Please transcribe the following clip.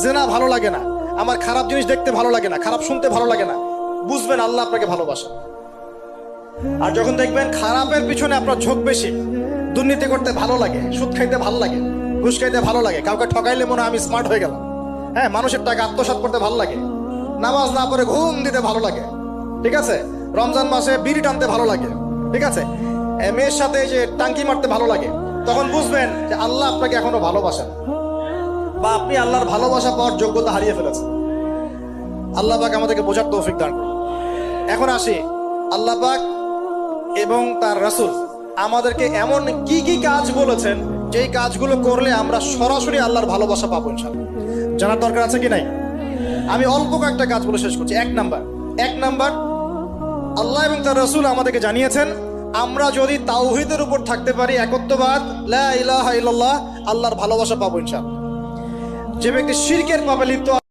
জেনা ভালো লাগে না, আমার খারাপ জিনিস দেখতে ভালো লাগে না, খারাপ শুনতে ভালো লাগে না, বুঝবেন আল্লাহ আপনাকে ভালোবাসেন। আর যখন দেখবেন খারাপের পিছনে আপনার ঝোঁক বেশি, দুর্নীতি করতে ভালো লাগে, সুদ খাইতে ভালো লাগে, ঘুষ খাইতে ভালো লাগে, কাউকে ঠকাইলে মনে হয় আমি স্মার্ট হয়ে গেলাম, হ্যাঁ, মানুষের টাকা আত্মসাৎ করতে ভালো লাগে, নামাজ না পড়ে ঘুম দিতে ভালো লাগে, ঠিক আছে, রমজান মাসে বিড়ি টানতে ভালো লাগে, ঠিক আছে, মেয়ের সাথে যে টাঙ্কি মারতে ভালো লাগে, তখন বুঝবেন যে আল্লাহ আপনাকে এখনো ভালোবাসেন, বা আপনি আল্লাহর ভালোবাসা পাওয়ার যোগ্যতা হারিয়ে ফেলেছেন। আল্লাহ পাক আমাদেরকে বোঝার তৌফিক দান করুন। এখন আসি, আল্লাহ পাক এবং তার রাসূল আমাদেরকে এমন কি কি কাজ বলেছেন যেই কাজগুলো করলে আমরা সরাসরি আল্লাহর ভালোবাসা পাবো ইনশাআল্লাহ। জানার দরকার আছে কি নাই? আমি অল্প কয়েকটা কাজ বলে শেষ করছি। এক নাম্বার, আল্লাহ এবং তার রাসূল আমাদেরকে জানিয়েছেন আমরা যদি তাওহীদের উপর থাকতে পারি, একত্ববাদ, লা ইলাহা ইল্লাল্লাহ, আল্লাহর ভালোবাসা পাবো ইনশাআল্লাহ। যে ব্যক্তি শিরকের পাপে লিপ্ত